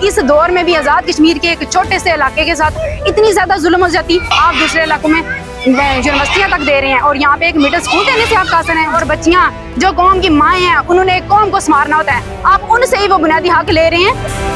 इस दौर में भी आज़ाद कश्मीर के एक छोटे से इलाके के साथ इतनी ज्यादा जुल्म हो जाती। आप दूसरे इलाकों में यूनिवर्सिटियां तक दे रहे हैं और यहाँ पे एक मिडिल स्कूल देने से आप कासिर हैं। और बच्चियां जो कौम की माएँ हैं, उन्होंने एक कौम को संवारना होता है, आप उनसे ही वो बुनियादी हक ले रहे हैं।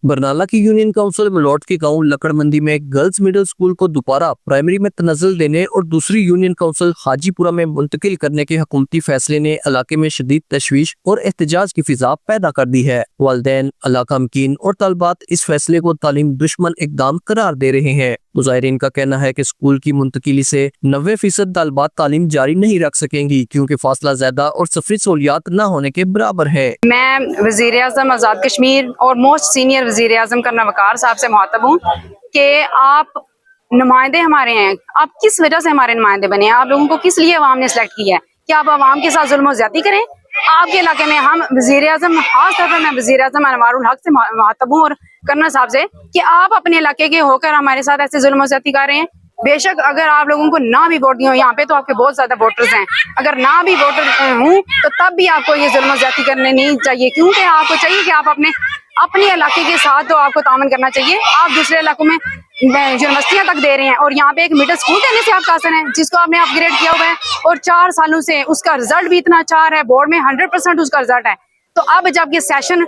बरनाला की यूनियन काउंसिल मलौट के गांव लकड़मंदी में गर्ल्स मिडिल स्कूल को दोबारा प्राइमरी में तनज़्ज़ुल देने और दूसरी यूनियन काउंसिल हाजीपुरा में मुंतकिल करने के हुकूमती फैसले ने इलाके में शदीद तशवीश और एहतजाज की फिजा पैदा कर दी है। वालिदैन, इलाका मकीन और तलबात इस फैसले को तालीम दुश्मन इकदाम करार दे रहे हैं। मुजाहिरीन का कहना है कि स्कूल की मुंतकिली से 90% तलबात तालीम जारी नहीं रख सकेंगी क्योंकि फासला ज्यादा और सफरी सहूलियात न होने के बराबर है। मैं वजीर आज़म आज़ाद कश्मीर और मोस्ट सीनियर वजीर आज़म कर्नल वकार साहब से मुखातब हूँ कि आप नुमाइंदे हमारे हैं, आप किस वजह से हमारे नुमाइंदे बने हैं? आप लोगों को किस लिए अवाम ने सिलेक्ट किया है? क्या आप अवाम के साथ जुल्म ज्यादती करें? आपके इलाके में हम वजीर आज़म, खास तौर पर मैं वजीर आज़म अनवारुल हक से मुखातब हूँ और कर्नल साहब से कि आप अपने इलाके के होकर हमारे साथ ऐसे जुल्म ज्यादती कर रहे हैं। बेशक अगर आप लोगों को ना भी वोट दिया हो, यहाँ पे तो आपके बहुत ज्यादा वोटर्स हैं, अगर ना भी वोटर हूँ तो तब भी आपको ये जुल्म ज्यादती करने नहीं चाहिए, क्योंकि आपको चाहिए कि आप अपने इलाके के साथ तो आपको तामन करना चाहिए। आप दूसरे इलाकों में यूनिवर्सिटियां तक दे रहे हैं और यहाँ पे एक मिडिल स्कूल देने से आप कासिर हैं, जिसको आपने अपग्रेड किया हुआ है और 4 सालों से उसका रिजल्ट भी इतना अच्छा है, बोर्ड में 100% उसका रिजल्ट है। तो अब जब ये सेशन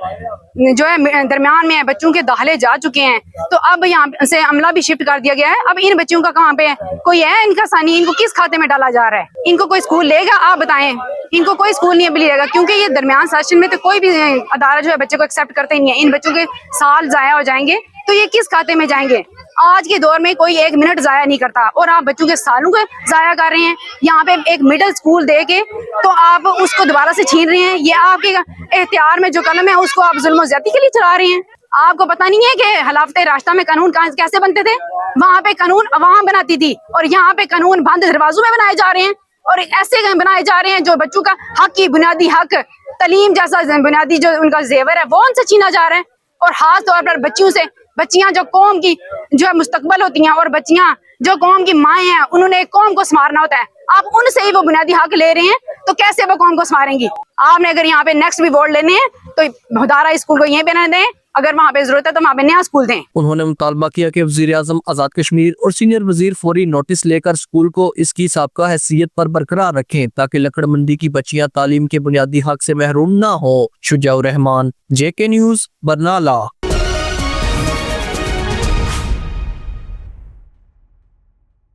जो है दरमियान में है, बच्चों के दाखिले जा चुके हैं, तो अब यहाँ से अमला भी शिफ्ट कर दिया गया है। अब इन बच्चों का कहाँ पे कोई है इनका सानी, इनको किस खाते में डाला जा रहा है? इनको कोई स्कूल लेगा? आप बताएं। इनको कोई स्कूल नहीं मिलेगा क्योंकि ये दरमियान सेशन में तो कोई भी अदारा जो है बच्चे को एक्सेप्ट करते ही नहीं है। इन बच्चों के साल जाया हो जाएंगे तो ये किस खाते में जाएंगे? आज के दौर में कोई 1 मिनट जाया नहीं करता और आप बच्चों के सालों को जाया कर रहे हैं। यहाँ पे एक मिडिल स्कूल दे के तो आप उसको दोबारा से छीन रहे हैं। ये आपके एख्तियार में जो कलम है उसको आप जुल्म ज्यादती के लिए चला रहे हैं। आपको पता नहीं है कि हलाफते रास्ता में कानून कैसे बनते थे? वहाँ पे कानून अवाम बनाती थी और यहाँ पे कानून बंद दरवाजों में बनाए जा रहे हैं और ऐसे बनाए जा रहे हैं जो बच्चों का हक की बुनियादी हक, तालीम जैसा बुनियादी जो उनका जेवर है वो उनसे छीना जा रहा है। और खास तौर पर बच्चियां जो कौम की जो है मुस्तकबल होती हैं और बच्चियां जो कौम की माएँ हैं, उन्होंने एक कौम को संवारना होता है, आप उनसे ही वो बुनियादी हक ले रहे हैं, तो कैसे वो कौम को संवारेंगी? आपने अगर यहाँ पे नेक्स्ट भी वोट लेने हैं तो हुदारा स्कूल को यहीं पे रहने दें, अगर वहाँ पे जरूरत है तो वहाँ पे नया स्कूल दें। उन्होंने मुतालबा किया कि वजीर आज़म आज़ाद कश्मीर और सीनियर वजीर फौरी नोटिस लेकर स्कूल को इसकी साबका हैसियत पर बरकरार रखें ताकि लकड़मंदी की बच्चियां तालीम के बुनियादी हक से महरूम ना हो। शुजाउर रहमान, JK न्यूज़, बरनाला।